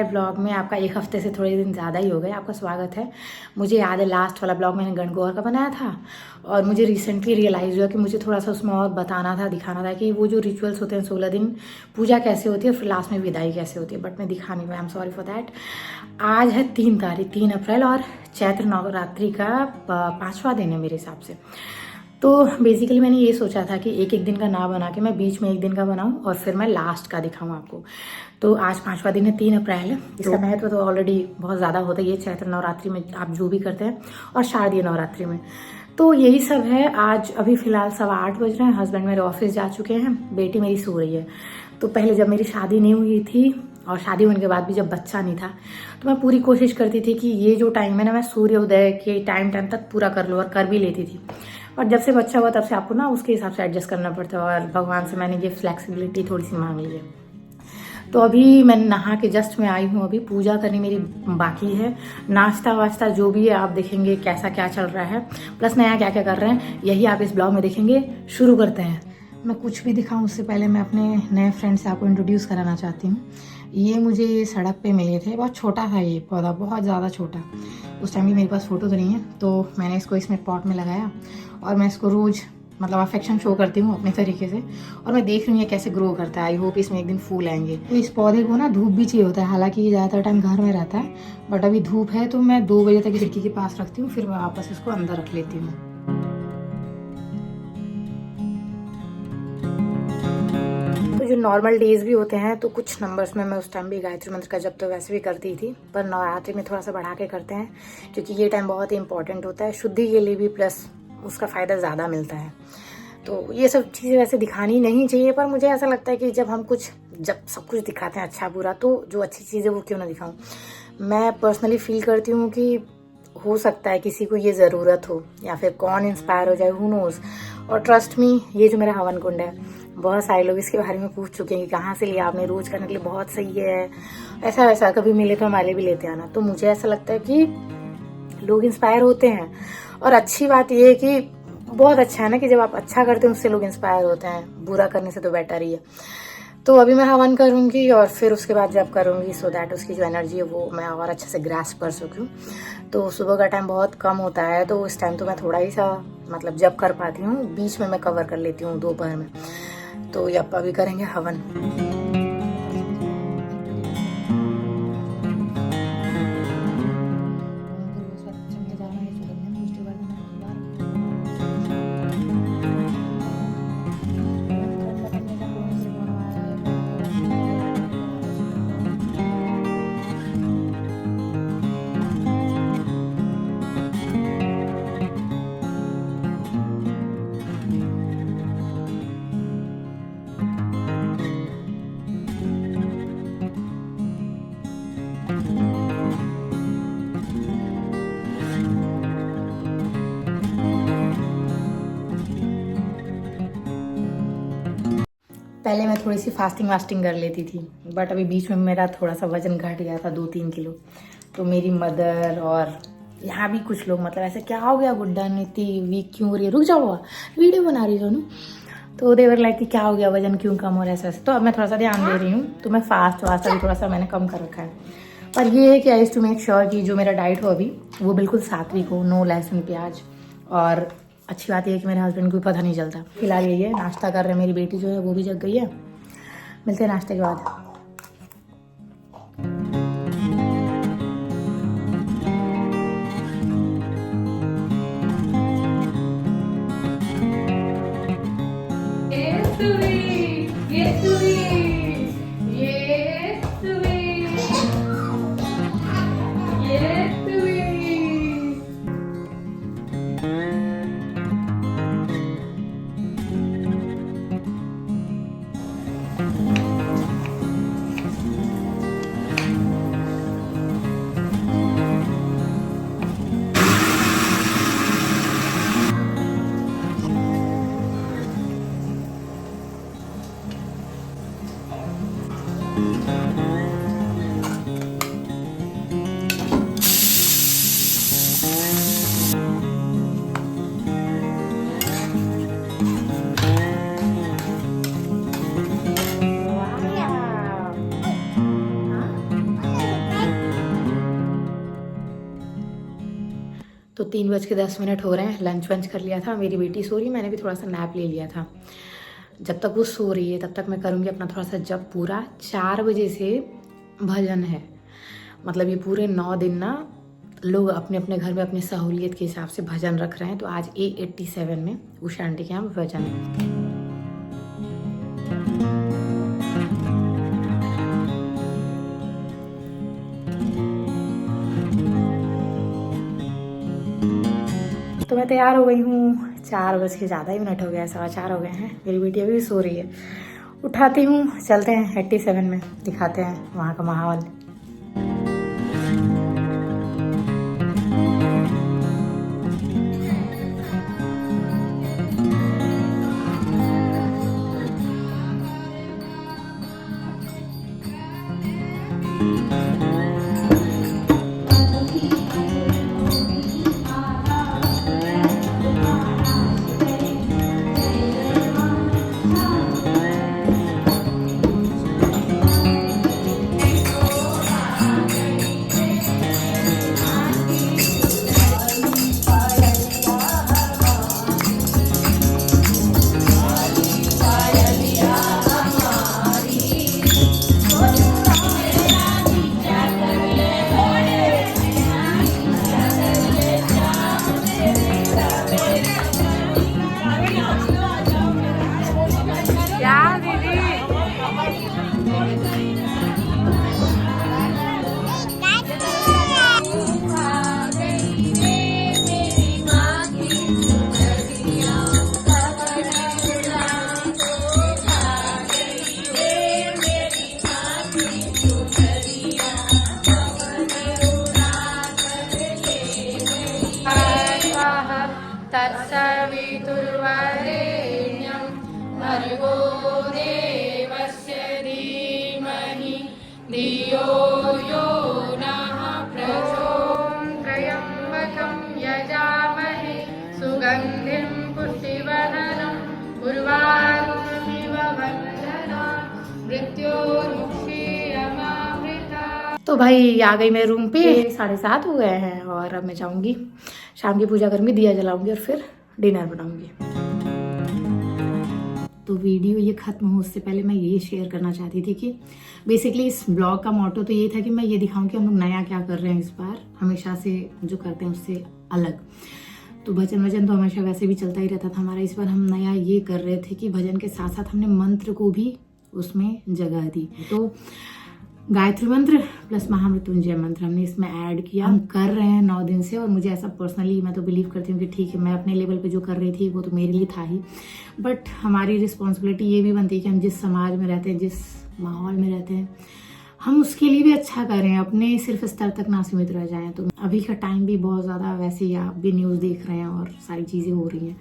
नए ब्लॉग में। आपका एक हफ्ते से थोड़े दिन ज़्यादा ही हो गए, आपका स्वागत है। मुझे याद है लास्ट वाला ब्लॉग मैंने गणगौर का बनाया था और मुझे रिसेंटली रियलाइज़ हुआ कि मुझे थोड़ा सा उसमें और बताना था, दिखाना था कि वो जो रिचुअल्स होते हैं 16 दिन पूजा कैसे होती है, फिर लास्ट में विदाई कैसे होती है, बट मैं दिखा नहीं पाई। I am sorry for that. आज है 3 अप्रैल और चैत्र नवरात्रि का 5वां दिन है मेरे हिसाब से। तो बेसिकली मैंने ये सोचा था कि एक एक दिन का ना बना के मैं बीच में एक दिन का बनाऊं और फिर मैं लास्ट का दिखाऊं आपको। तो आज 5वां दिन है, 3 अप्रैल है। इसका महत्व तो ऑलरेडी बहुत ज़्यादा होता है ये चैत्र नवरात्रि में, आप जो भी करते हैं, और शारदीय नवरात्रि में। तो यही सब है। आज अभी फ़िलहाल 8:15 बज रहे हैं, हस्बैंड मेरे ऑफिस जा चुके हैं, बेटी मेरी सो रही है। तो पहले जब मेरी शादी नहीं हुई थी और शादी होने के बाद भी जब बच्चा नहीं था, तो मैं पूरी कोशिश करती थी कि ये जो टाइम है ना, मैं सूर्योदय के टाइम तक पूरा कर लूँ, और कर भी लेती थी। और जब से बच्चा हुआ तब से आपको ना उसके हिसाब से एडजस्ट करना पड़ता है, और भगवान से मैंने ये फ्लेक्सिबिलिटी थोड़ी सी मांग ली है। तो अभी मैंने नहा के जस्ट मैं आई हूँ, अभी पूजा करनी मेरी बाकी है। नाश्ता वाश्ता जो भी है आप देखेंगे कैसा क्या चल रहा है, प्लस नया क्या क्या कर रहे हैं, यही आप इस ब्लॉग में देखेंगे। शुरू करते हैं। मैं कुछ भी दिखाऊं उससे पहले मैं अपने नए फ्रेंड से आपको इंट्रोड्यूस कराना चाहती हूँ। ये मुझे सड़क पे मिले थे, बहुत छोटा था ये पौधा, बहुत ज़्यादा छोटा। उस टाइम भी मेरे पास फ़ोटो तो नहीं है, तो मैंने इसको इसमें पॉट में लगाया और मैं इसको रोज़ मतलब अफेक्शन शो करती हूँ अपने तरीके से, और मैं देख रही हूँ ये कैसे ग्रो करता है। आई होप इसमें एक दिन फूल आएंगे। तो इस पौधे को ना धूप भी चाहिए होता है, हालांकि ये ज़्यादातर टाइम घर में रहता है, बट अभी धूप है तो मैं 2 बजे तक खिड़की के पास रखती हूँ, फिर मैं वापस इसको अंदर रख लेती हूँ। तो जो नॉर्मल डेज भी होते हैं तो कुछ नंबर्स में मैं उस टाइम भी गायत्री मंत्र का जब तो वैसे भी करती थी, पर नवरात्रि में थोड़ा सा बढ़ा के करते हैं क्योंकि ये टाइम बहुत ही इंपॉर्टेंट होता है शुद्धि के लिए भी, प्लस उसका फ़ायदा ज़्यादा मिलता है। तो ये सब चीज़ें वैसे दिखानी नहीं चाहिए, पर मुझे ऐसा लगता है कि जब सब कुछ दिखाते हैं अच्छा बुरा, तो जो अच्छी चीज़ है वो क्यों ना दिखाऊं। मैं पर्सनली फील करती हूँ कि हो सकता है किसी को ये ज़रूरत हो, या फिर कौन इंस्पायर हो जाए, हु नोज़। और ट्रस्ट मी, ये जो मेरा हवन कुंड है, बहुत सारे लोग इसके बारे में पूछ चुके हैं कि कहाँ से लिया आपने, रोज़ करने के लिए बहुत सही है, ऐसा वैसा, कभी मिले तो हमारे भी लेते आना। तो मुझे ऐसा लगता है कि लोग इंस्पायर होते हैं, और अच्छी बात ये है कि बहुत अच्छा है ना कि जब आप अच्छा करते हैं उससे लोग इंस्पायर होते हैं, बुरा करने से तो बेटर ही है। तो अभी मैं हवन करूँगी और फिर उसके बाद जब करूँगी, सो दैट उसकी जो एनर्जी है वो मैं और अच्छे से ग्रास्प कर सकूँ। तो सुबह का टाइम बहुत कम होता है, तो उस टाइम तो मैं थोड़ा ही सा मतलब जब कर पाती हूँ, बीच में मैं कवर कर लेती हूँ दोपहर में। तो यप, अभी करेंगे हवन। पहले मैं थोड़ी सी फास्टिंग कर लेती थी, बट अभी बीच में मेरा थोड़ा सा वजन घट गया था, 2-3 किलो। तो मेरी मदर और यहाँ भी कुछ लोग मतलब ऐसे, क्या हो गया गुड्डा, इतनी वीक क्यों हो रही है, रुक जाओ वीडियो बना रही हूँ। तो देवर लाइक कि क्या हो गया, वजन क्यों कम हो रहा है, ऐसे ऐसे। तो अब मैं थोड़ा सा ध्यान दे रही हूँ, तो मैं फास्ट भी थोड़ा सा मैंने कम कर रखा है। पर ये है कि आई टू मेक श्योर कि जो मेरा डाइट हो अभी वो बिल्कुल सात्विक हो, नो लहसुन प्याज। और अच्छी बात यह है कि मेरे हस्बैंड को भी पता नहीं चलता। फिलहाल यही है, नाश्ता कर रहे हैं, मेरी बेटी जो है वो भी जग गई है। मिलते हैं नाश्ते के बाद। 3:10 हो रहे हैं। लंच वंच कर लिया था, मेरी बेटी सो रही, मैंने भी थोड़ा सा नैप ले लिया था। जब तक वो सो रही है तब तक मैं करूँगी अपना थोड़ा सा जब पूरा। 4 बजे से भजन है, मतलब ये पूरे 9 दिन ना लोग अपने अपने घर में अपनी सहूलियत के हिसाब से भजन रख रहे हैं। तो आज A87 में उषा आंटी के यहाँ भजन है। तो मैं तैयार हो गई हूँ, 4 बज के ज़्यादा ही मिनट हो गया, 4:15 हो गए हैं। मेरी बेटी अभी भी सो रही है। उठाती हूँ, चलते हैं 87 में, दिखाते हैं वहाँ का माहौल। तत्सवितुर्वरेण्यं भर्गो देवस्य धीमहि धियो यो नः प्रचोदयात्। त्र्यम्बकं यजामहे सुगन्धिं पुष्टिवर्धनं उर्वारुकमिव बन्धनात् मृत्योर्मुक्षीयमामृता। तो भाई आ गई मैं रूम पे, 7:30 हो गए हैं और अब मैं जाऊंगी शाम की पूजा करूंगी, दिया जलाऊंगी और फिर डिनर बनाऊंगी। तो वीडियो ये खत्म हो उससे पहले मैं ये शेयर करना चाहती थी कि बेसिकली इस ब्लॉग का मोटो तो ये था कि मैं ये दिखाऊं कि हम लोग नया क्या कर रहे हैं इस बार, हमेशा से जो करते हैं उससे अलग। तो भजन तो हमेशा वैसे भी चलता ही रहता था हमारा। इस बार हम नया ये कर रहे थे कि भजन के साथ साथ हमने मंत्र को भी उसमें जगह दी। तो गायत्री मंत्र प्लस महामृत्युंजय मंत्र हमने इसमें ऐड किया। हम कर रहे हैं 9 दिन से और मुझे ऐसा पर्सनली मैं तो बिलीव करती हूँ कि ठीक है, मैं अपने लेवल पे जो कर रही थी वो तो मेरे लिए था ही, बट हमारी रिस्पॉन्सिबिलिटी ये भी बनती है कि हम जिस समाज में रहते हैं, जिस माहौल में रहते हैं, हम उसके लिए भी अच्छा करें, अपने सिर्फ स्तर तक ना सीमित रह जाएं। तो अभी का टाइम भी बहुत ज़्यादा, वैसे ही आप भी न्यूज़ देख रहे हैं और सारी चीज़ें हो रही हैं,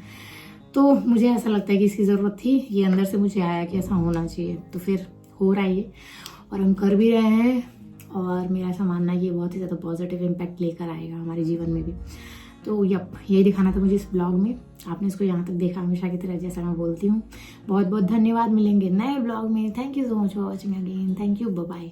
तो मुझे ऐसा लगता है कि इसकी ज़रूरत थी। ये अंदर से मुझे आया कि ऐसा होना चाहिए, तो फिर हो रहा है ये और हम कर भी रहे हैं। और मेरा ऐसा मानना है कि ये बहुत ही ज़्यादा पॉजिटिव इम्पैक्ट लेकर आएगा हमारे जीवन में भी। तो यही दिखाना था मुझे इस ब्लॉग में। आपने इसको यहाँ तक देखा हमेशा की तरह, जैसा मैं बोलती हूँ। बहुत बहुत धन्यवाद, मिलेंगे नए ब्लॉग में। Thank you so much for watching again. Thank you, bye bye.